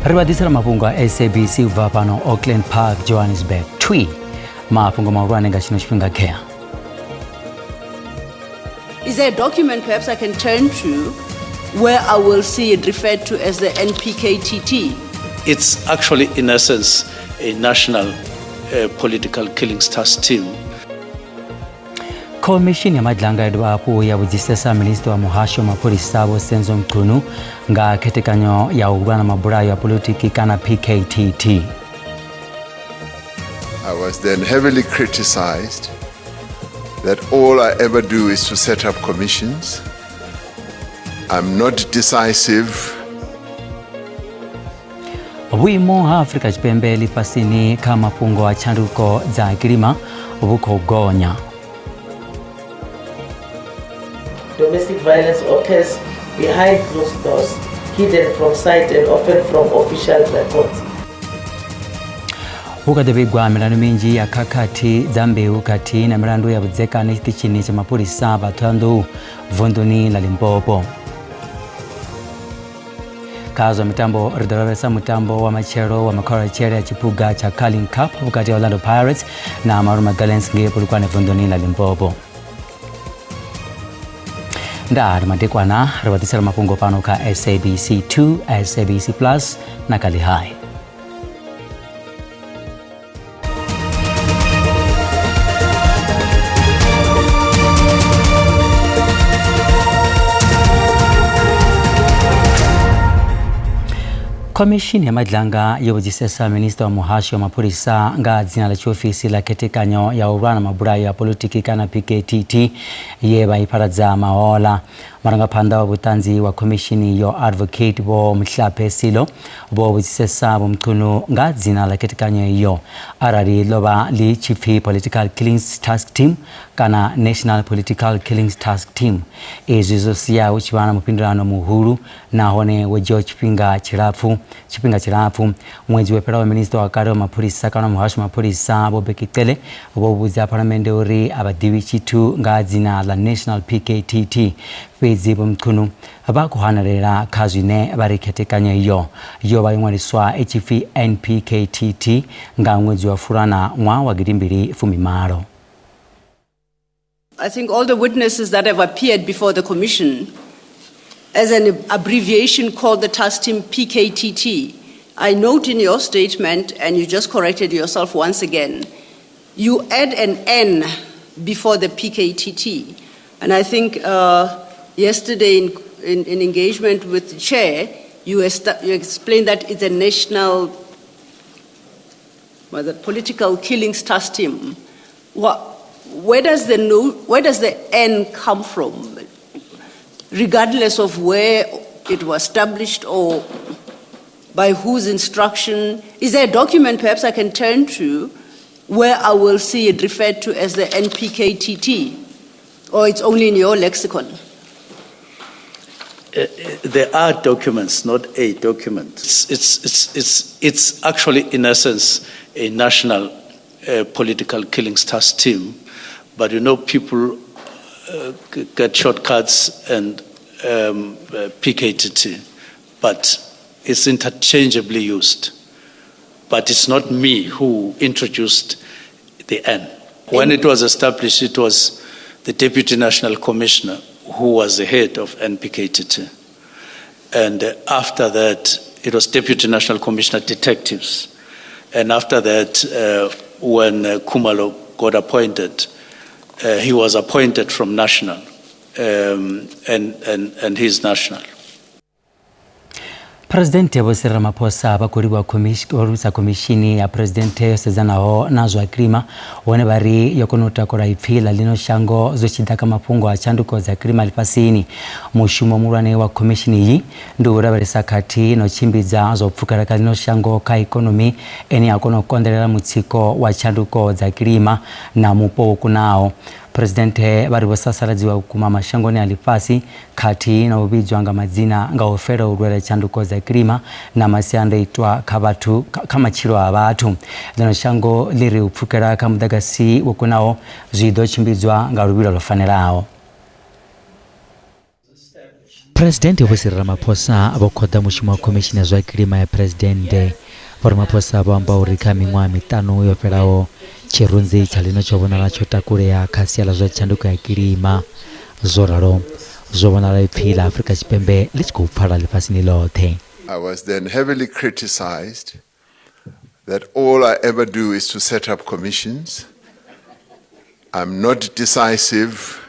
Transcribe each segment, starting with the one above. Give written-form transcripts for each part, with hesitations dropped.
Ribadisela Mafhungo SABC vapano Auckland Park, Johannesburg. Twi Mafhungo maurane ngachino chipinga care. Is there a document perhaps I can turn to where I will see it referred to as the NPKTT? It's actually, in essence, a national political killings task team. Commission ya madlanga edwapo ya bujisesa Minister wa Muhasho Mapolisa bo Senzo Mkunu nga ketekanyo ya ubana mabura ya politiki kana PKTT. I was then heavily criticized that all I ever do is to set up commissions. I'm not decisive. Wimo Afrika chipembeli pasini kama pungo wa chanduko za kilima ubuko gonya. Domestic violence occurs behind closed doors, hidden from sight and often from official records. Ukadebigwa milandu mingi ya kakati zambe ukati na milandu ya budzeka n'ekiti chini cha mapolisa batandu vunduni la Limpopo. Kazo mitambo ridoresa mutambo wa machero wa makora chere ya chipuga cha Carling Cup ukati ya Orlando Pirates na Maruma Gallants nge pulikuwa na vunduni la Limpopo. Ndari madekwana ribadisela Mafhungo pano ka SABC 2, SABC Plus na Kali High. Commission ya madlanga yobujisesa Minister wa Muhasho Mapolisa nga dzina la chiofisi la ketekanyo ya urana mabura ya politiki kana PKTT yeba iparadza maola maranga panda wa butanzi wa commission yo advocate bo mhlape silo bo bujisesa bo Mkunu nga dzina la ketekanyo iyo arari loba li chief political killings task team kana national political killings task team ezizo siya uchibana mupindurano muhuru na hone wejo chipinga chirafu mwezi wepera wa Minister wa kare wa mapolisa kana Muhasho Mapolisa bo Bekitele bo buza parliament ori abadiwi chitu nga dzina la national PKTT fezi bo Mkunu abakuhanarera kazine bariketekanya iyo bayimwariswa HF NPKTT nga mwezi wa furana wa gidimbiri fumimaro. I think all the witnesses that have appeared before the commission as an abbreviation called the task team PKTT. I note in your statement, and you just corrected yourself once again, you add an N before the PKTT. And I think yesterday in engagement with the chair, you explained that it's a national political killings task team. Where does the N come from? Regardless of where it was established or by whose instruction, is there a document perhaps I can turn to where I will see it referred to as the NPKTT, or it's only in your lexicon? There are documents, not a document. It's actually, in essence, a national political killings task team, but people get shortcuts and PKTT, but it's interchangeably used. But it's not me who introduced the N. When it was established, it was the Deputy National Commissioner who was the head of NPKTT. And after that, it was Deputy National Commissioner Detectives. And after that, when Kumalo got appointed, he was appointed from national, and he's national. President Cyril Ramaphosa bakuriwa komishini ya President Sezanaho nazwa krima wone bari yokonuta kora ifila lino shango zochidaka mapungo a chanduko za krima lipasini mushumo murane wa komishini yi ndura bari sakati no chimbiza zo pfukara lino shango ka economy eni akono konderera mutsiko wa chanduko za krima na mupo kunao. President bari basasaraziwa kuma mashangoni alifasi kati na ubijwanga mazina nga ofera urwera chanduko za krima na masiande itwa kabatu kama chiro abatu lino shango liri upfukera kamudagasi wokunao zido chimbizwa nga rubiro lofanerao. President Cyril Ramaphosa abokhoda mushumo wa commissioner zwa kilima ya president Ramaphosa abamba urika miṅwaha mitano yo fhelaho tshirunzi tsha lino tsho vhonala tsho takulea kha sia ḽa zwa tshanduko ya kilima zwo ralo zwo vhonala ipfhi ḽa Afrika Tshipembe ḽi tshi khou pfala ḽifhasini ḽoṱhe. I was then heavily criticized that all I ever do is to set up commissions. I'm not decisive.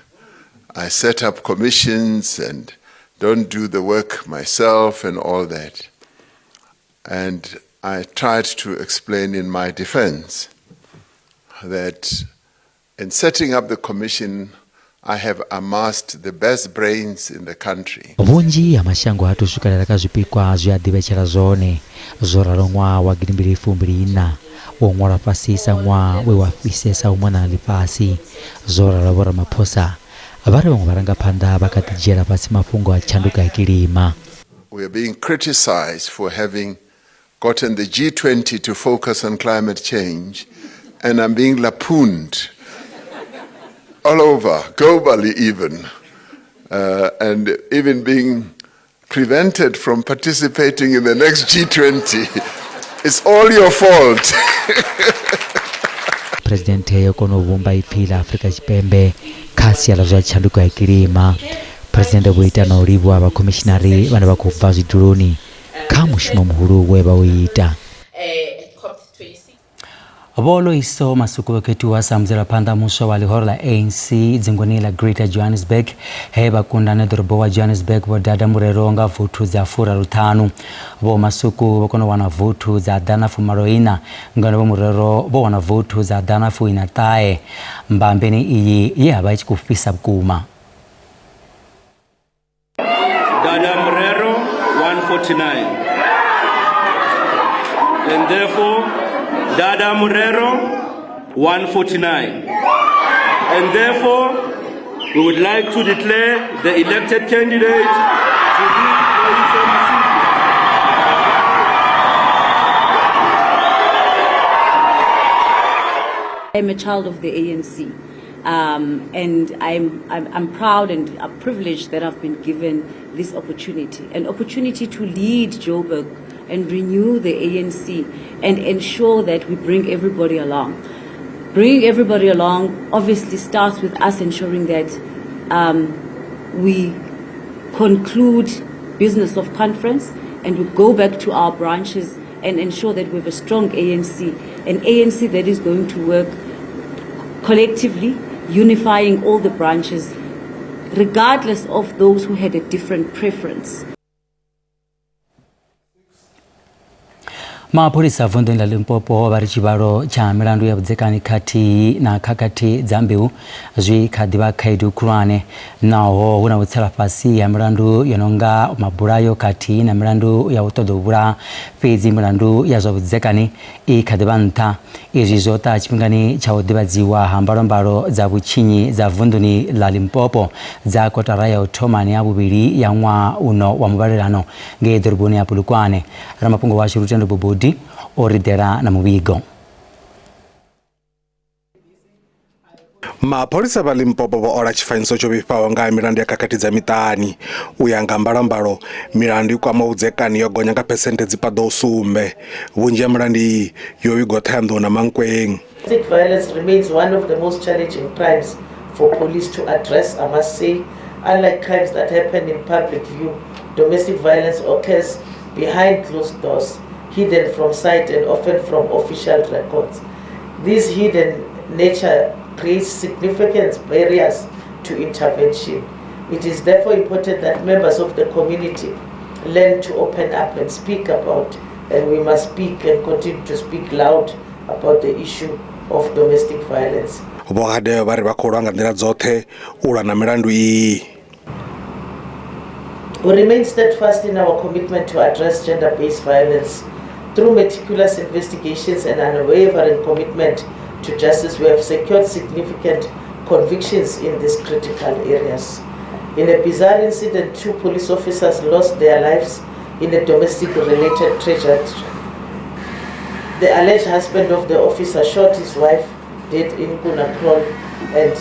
I set up commissions and don't do the work myself and all that. And I tried to explain in my defense that in setting up the commission, I have amassed the best brains in the country. Vunji ya mashango atu shukalera ka zwipikwa zwi a ḓivhetshela zwone zwo ralo ṅwaha wa 2024 wo ṅwala fhasi sa ṅwaha we wa fhisesa u mona ḽifhasi zwo ralo Vho Ramaphosa vha ri vhaṅwe vharangaphanḓa vha kha ḓi dzhiela fhasi mafhungo a tshanduko ya kilima. We are being criticized for having gotten the G20 to focus on climate change, and I'm being lampooned all over, globally even, and even being prevented from participating in the next G20. It's all your fault. President yo kono vhumba ipfhi ḽa Afrika Tshipembe kha sia ḽa zwa tshanduko ya kilima. President vho ita na u livhuwa vhakomishinari vhane vha khou bva zwiduloni kha mushumo muhulu we vha u ita. Volo iso masuku khethiwa sa muziraphanḓa muswa wa ḽihoro ḽa ANC dzingoni ḽa Greater Johannesburg he vha kundana ḓorobo wa Johannesburg vho dada murero nga vuthu dza 45 vho masuku vho kona wana vuthu dza 194 ngano vho murero vho wana vuthu dza 149 mbambeni iyi ye havha itshi khou fhisa vhukuma. Dada Murero 149 and therefore Dada Murero 149 and therefore we would like to declare the elected candidate to be I'm a child of the ANC, and I'm proud and privileged that I've been given this opportunity, an opportunity to lead Joburg and renew the ANC and ensure that we bring everybody along. Bringing everybody along obviously starts with us ensuring that we conclude business of conference and we go back to our branches and ensure that we have a strong ANC, an ANC that is going to work collectively, unifying all the branches, regardless of those who had a different preference. Mapholisa vunḓuni ḽa Limpopo vha ri tshivhalo tsha milandu ya vhudzekani khathihi na khakhathi dza mbeu zwi kha ḓi vha khaedu khulwane naho hu na u tsela fhasi ya milandu yo no nga mabulayo khathihi na milandu ya u ṱoḓa u vhulaha fhedzi milandu ya zwa vhudzekani i kha ḓi vha nṱha. Izwi zwo ṱa tshifhingani tsha u ḓivhadziwa ha mbalombalo dza vhutshinyi dza vunḓuni ḽa Limpopo dza kotara ya u thomani ya vhuvhili ya ṅwaha uno wa muvhalelano ngei ḓoroboni ya Polokwane. Ramafhungo washu Lutendo Bobodi oridela na muvhigo. Mapholisa vha Limpopo vho ola tshifanyiso tsho vhifhaho nga milandu ya khakhathi dza miṱani u ya nga mbalombalo milandu i kwama vhudzekani yo gonya nga phesenthe dzi paḓaho sumbe vhunzhi ya milandu iyi yo vhigwa Ṱhohoyanḓou na Mankweng. Domestic violence remains one of the most challenging crimes for police to address, I must say. Unlike crimes that happen in public view, domestic violence occurs behind closed doors, hidden from sight and often from official records. This hidden nature creates significant barriers to intervention. It is therefore important that members of the community learn to open up and speak about, and we must speak and continue to speak loud about the issue of domestic violence. Vhohade vha ri vha khou lwa nga nḓila dzoṱhe u lwa na milandu iyi. We remain steadfast in our commitment to address gender-based violence. Through meticulous investigations and unwavering commitment to justice, we have secured significant convictions in these critical areas. In a bizarre incident, 2 police officers lost their lives in a domestic-related tragedy. The alleged husband of the officer shot his wife dead in Kunakrol, and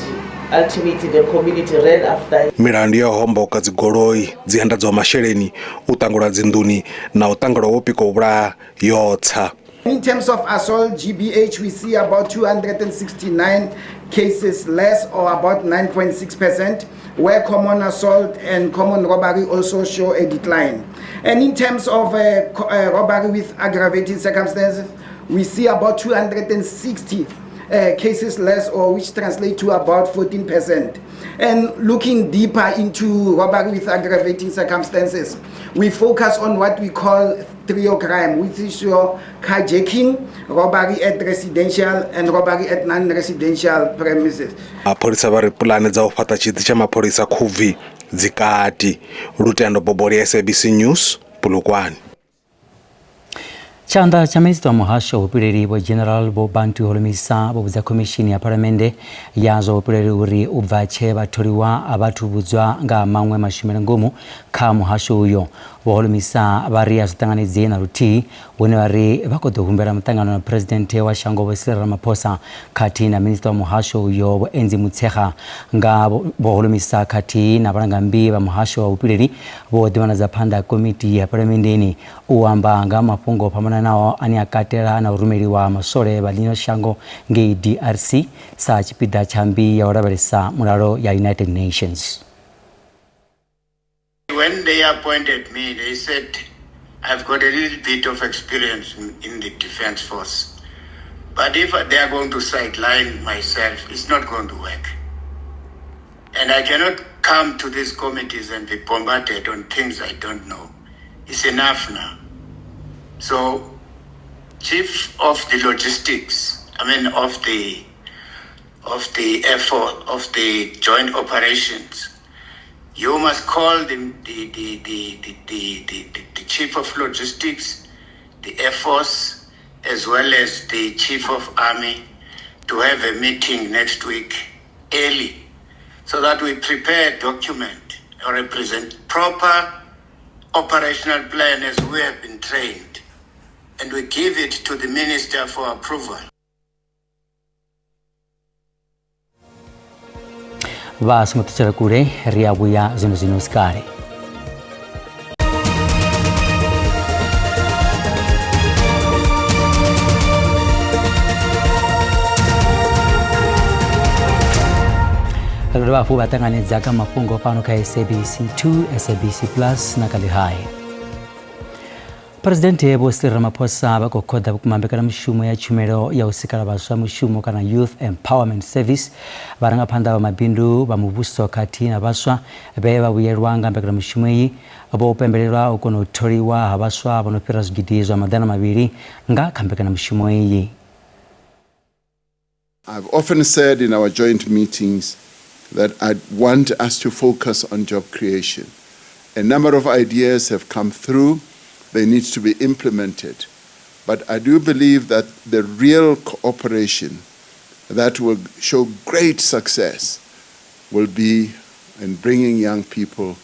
ultimately the community ran after him. milandu ya homboka dzigoloi dziendedzwa masheleni u tangula dzinḓuni na u tangula wo pika u vhulaya yotsa. In terms of assault, GBH, we see about 269 cases less, or about 9.6%, where common assault and common robbery also show a decline. And in terms of robbery with aggravating circumstances, we see about 260 cases less, or which translate to about 14%. And looking deeper into robbery with aggravating circumstances, we focus on what we call trio crime, which is your carjacking, robbery at residential, and robbery at non-residential premises. Maphorisa va ri pulani dza u fhaṱa tshiṱitshi tsha mapholisa Khubvi dzikati. Lutendo Bobori, SABC News, Polokwane. Chanda cha minista wa muhasho wa upileli wa General Bo Bantu holomisa bobudza komishini ya paramende yazo upileli uri ubvache batholiwa abathubudzwa nga manwe mashumele ngomu kha muhasho uyo holomisa bari yazitanganidze na ruti wone bari bakodo humbera mutangano na president wa shango Bo Cyril Ramaphosa kati na minista wa muhasho uyo Bo Enzi Mutshekga nga bo holomisa kati na balangambi ba muhasho wa upileli bo dimana za phanda komiti ya paramendeni uamba nga Mafhungo pamana nao ani akatera na urumeli wa masole balino shango nge DRC sa chipida chambi ya warabalisa mulalo ya United Nations. When they appointed me, they said, I've got a little bit of experience in the defense force. But if they are going to sideline myself, it's not going to work. And I cannot come to these committees and be bombarded on things I don't know. It's enough now. So, Chief of the logistics, of the effort of the joint operations, you must call the Chief of Logistics, the Air Force, as well as the Chief of Army to have a meeting next week early, so that we prepare a document or represent proper operational plan as we have been trained, and we give it to the minister for approval. Vas mutachara kure riabuya zino skari. Kalora fu batangane zaka Mafhungo pano ka SABC 2, SABC Plus na Kalihai. President Bo Cyril Ramaphosa bakokoda kumambekana mushumo ya chumelo ya usikala baswa mushumo kana Youth Empowerment Service baranga phanda ba mabindu ba mubuso kati na baswa beba buyerwanga mbekana mushumo yi abo pembelelwa ukono tholiwa abaswa abanopira zigidizwa madana mabiri nga kambekana mushumo yi. I've often said in our joint meetings that I want us to focus on job creation. A number of ideas have come through. They need to be implemented. But I do believe that the real cooperation that will show great success will be in bringing young people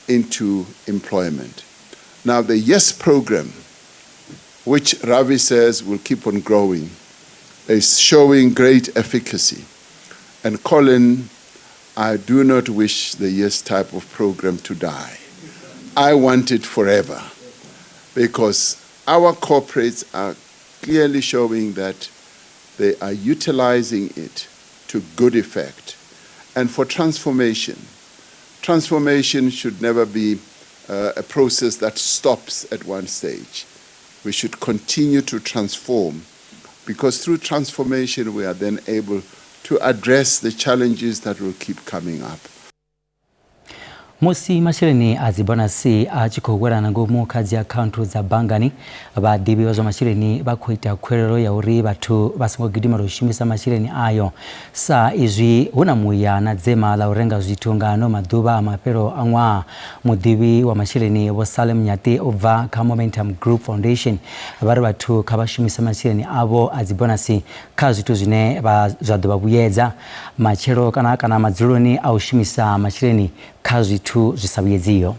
into employment. Now, the YES program, which Ravi says will keep on growing, is showing great efficacy. And Colin, I do not wish the YES type of program to die. I want it forever, because our corporates are clearly showing that they are utilizing it to good effect. And for transformation, transformation should never be a process that stops at one stage. We should continue to transform, because through transformation we are then able to address the challenges that will keep coming up. Musi mashireni azibonasi achikogwera nangomu kazi account za bangani badibi wazo mashireni bakwita kwerero ya uri batu basingogidima rushimisa mashireni ayo sa izwi unamuya na dzema la urenga zitungano maduba amapero angwa mudibi wa mashireni Bo Salem Nyate ova ka Momentum Group Foundation bari batu kabashimisa mashireni abo azibonasi kazi tuzine bazaduba buyeza machero kana madzuloni au shimisa mashireni kazi tu zisabiyeziyo.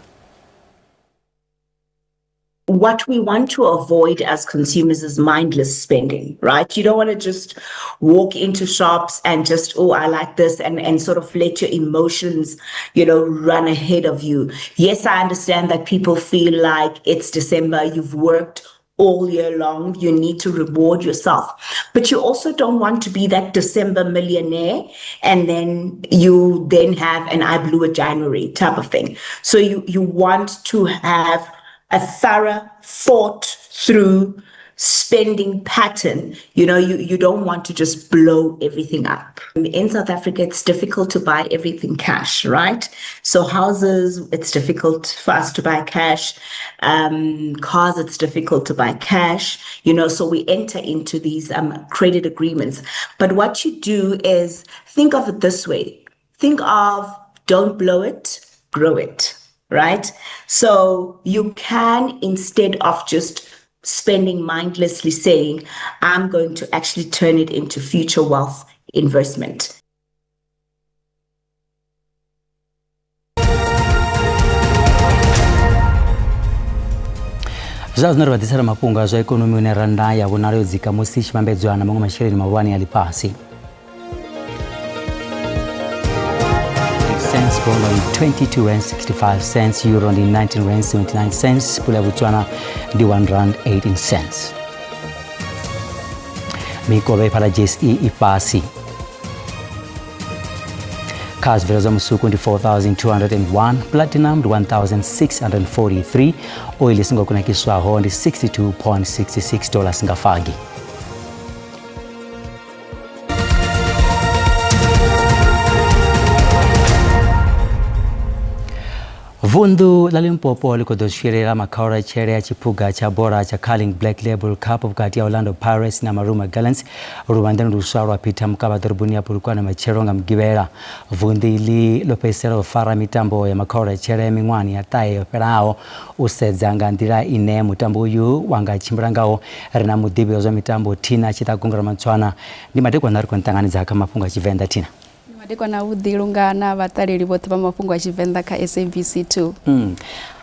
what we want to avoid as consumers is mindless spending, right? You don't want to just walk into shops and just, oh, I like this, and sort of let your emotions, run ahead of you. Yes, I understand that people feel like it's December, you've worked all year long, you need to reward yourself. But you also don't want to be that December millionaire and then you then have an I blew it January type of thing. So you want to have a thorough, thought through spending pattern. You don't want to just blow everything up. In South Africa, it's difficult to buy everything cash, right? So houses, it's difficult for us to buy cash. Cars, it's difficult to buy cash. So we enter into these credit agreements. But what you do is think of it this way. Think of don't blow it, grow it, right? So you can, instead of just spending mindlessly, saying, I'm going to actually turn it into future wealth investment. Zazunaro batisara mapunga za ekonomi uneranda ya bunaro zika musishi mambezo na mungu mashirini mawani alipasi. Cents, pound on 22 rand 65 cents, euro on 19 rand 79 cents, pula Botswana di 1 rand 18 cents. Mikobe para JSE ipasi. Cars viraza musuku 24,201, platinum 1,643, oil singo kuna kiswaho ndi $62.66 ngafagi. Vundu la Limpopo likodoshirira makaura chere ya chipuga cha bora cha Carling Black Label Cup kati ya Orlando Pirates na Maruma Gallants urubandani rusharwa pita mkaba darubuni ya pulikuwa na macheronga mgibera. Vundi ili lopesero fara mitambo ya makaura chere ya mingwani ya tae operao usedzanga ndira ine mutambo yu wanga chimbrangao rina mudibi ozo mitambo tina chita kungara manchwana ni madekwa nari kontanganiza kama funga Tshivenda tina. Madekwa na udhilunga na bataliri bote ba Mafhungo wa Tshivenda ka SABC 2.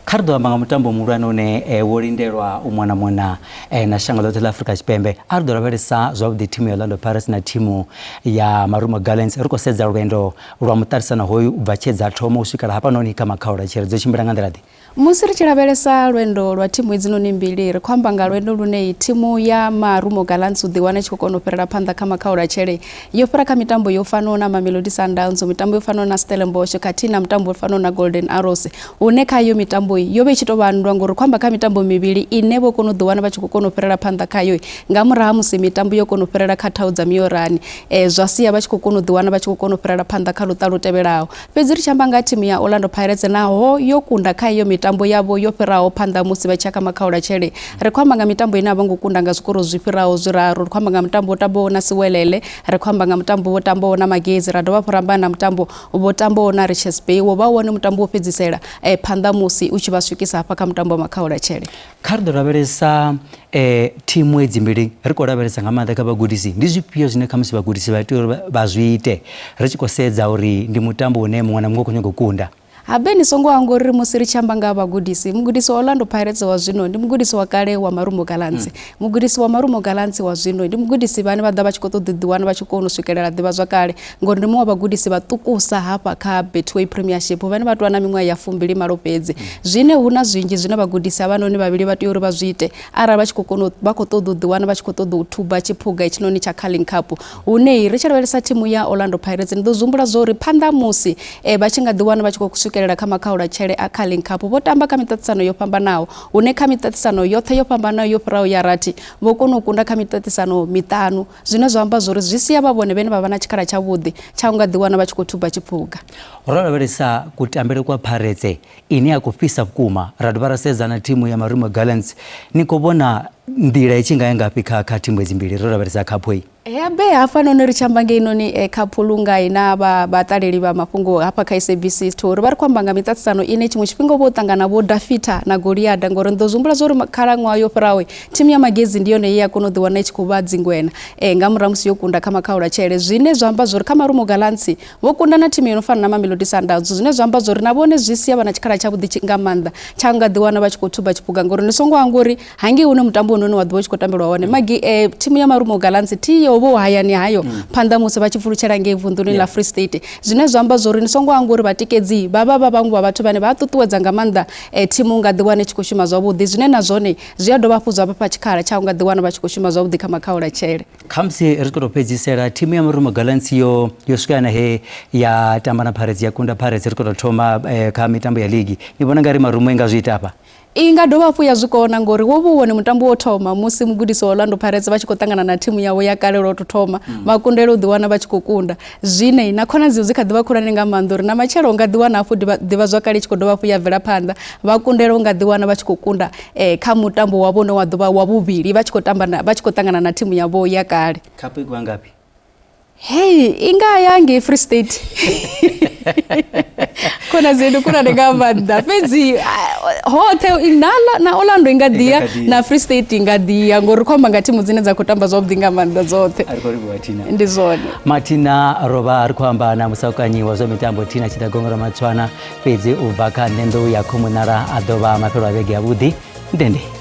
Kardo amanga mutambo murano ne worinderwa umwana na shanga lote la Afrika Chipembe ardo raberesa zobdi timu ya Orlando Pirates na timu ya Maruma Gallants ruko seza rwendo rwa mutarisa na hoyu ubacheza tomo ushikara hapa noni kama kaura cherezo chimbiranga ndiradi musiri chiraberesa rwendo rwa timu izino nimbili kwamba nga rwendo rune timu ya Maruma Gallants udhiwana chikokono perera panda kama kaura chere yopera ka mitambo yofano na Mamelodi Sundowns mitambo yofano na Stellenbosch katina mitambo yofano na Golden Arrows uneka yo mitambo yobe chitobandwa ngoro kwamba ka mitambo mibili inebo kono dhuwana bachikokono perera panda kayo ngamura musi mitambo yokono perera katauza miorani zwasiya bachikokono dhuwana bachikokono perera panda kalutalo tebelao peziri chambanga timu ya Orlando Pirates naho yokunda kayo mitambo yabo yoperao panda musi bachaka makaura chere rekwamba nga mitambo ina bangu kunda ngazukuru zwipirao zuraro kwamba nga mitambo tabo na siwelele rekwamba nga mitambo botambo na magezi radoba porambana mitambo botambo na Richards Bay wobawone mitambo pedzisela panda musi uchibashukisa hapa kama mtambo makaura chere kardo raberesa timu edzimbiri riko raberesa ngamanda kabagudisi ndizipio zine kamisi bagudisi batiro bazwite rechikosedza uri ndi mutambo une mwana mngoko nyongokunda Abeni songo wangu riri musiri chambanga abagudisi. Mugudisi wa Orlando Pirates wa zwino. Ndi mugudisi wa kale wa Maruma Gallants. Mugudisi wa Maruma Gallants wa zwino. Ndi mugudisi bani badaba chikoto diduwana bachikono sukelera dibazwa kale. Ngori mwa bagudisi batukusa hapa ka Betway Premiership. Bani batwana mimwa ya 2020. Zwine huna zwinji zwina bagudisi abano ni babili batiyoro bazwite. Ara bachikono bakoto diduwana bachikoto dutuba chipuga ichinoni cha Carling Cup. Une Richard Welsa timu ya Orlando Pirates ndo zumbura zori panda musi. Bachinga diduwana bachikono kama kaura chere a Carling Cup botamba kamitatsano yopamba nao une kamitatsano yothe yopamba nao yoprao yarati bokono kunda kamitatsano mitano zino zamba zori zvisiya babone bene babana chikara chavudi chaunga diwana bachikotuba chipuga orara veresa kuti ambere kwa Pirates ini akufisa kuma radbara seza na timu ya Maruma Gallants nikobona ndira ichinga yanga pika kati mwezi mbili orara veresa kapoi Be hafano neri chambange inoni kapulunga ina bataleli ba Mafhungo hapa ka SABC story bari kwambanga mitatsano ine chimwe chipingo botangana bo Dafita na Goliada ngoro ndozumbula zori karangwa yo prawe timu ya magezi ndiyo ne iya kuno dhiwana chikubadzi ngwena ngamuramusi yokunda kama kaura chere zvine zvamba zori kama rumo galansi vokunda na timu inofana na Mamelodi Sundowns zvine zvamba zori nabone zvisiya bana chikara chabudi chingamanda changa dhiwana vachikotuba chipuga ngoro nesongo angori hangi une mutambo unono wadhiwa chikotambelwa wane magi timu ya marumo galansi tiyo bo hayani hayo panda musi vachifuruchera ngevhunduni la Free State zvine zvamba zori nisongo angori vatikedzi baba vangu vavatu vane vatutuwedza ngamanda timu ngadhiwane chikoshuma zvavudi zvine nazvone zviyadova puzwa pachikara chaungadhiwana vachikoshuma zvavudi kama kaura chere kamsi rikotopedzisera timu ya marumo galansi yosvikana he ya tambana Pirates yakunda Pirates rikototoma kamitambo ya ligi nibona ngari marumo ingazviita apa ingadova fuya zvikoona ngori wovuone mutambo wotoma musi mugudiso Orlando Pirates vachikotangana na timu yavo yakale rototoma makundelo udhiwana vachikokunda zvine nakhona ziyo zikadhiva kura nengamandori na machero ngadhiwana afu dhiva zvakale chikodova fuya vhera panda vakundelo ngadhiwana vachikokunda kamutambo wavo nowadhova wavuviri vachikotangana na timu yavo yakale kapu igwa ngapi hey inga yange Free State kona zedu kuna nengamanda pezi hotel inala na Orlando ingadia na Free State ingadia ngori kwamba ngati muzine za kutamba zobdingamanda zote arikoribu watina ndizone Martina roba arikwamba na musaukanyi wazo mitambo tina chitagongora matswana pezi uvaka nendo ya komunara adova mapero abege abudi ndende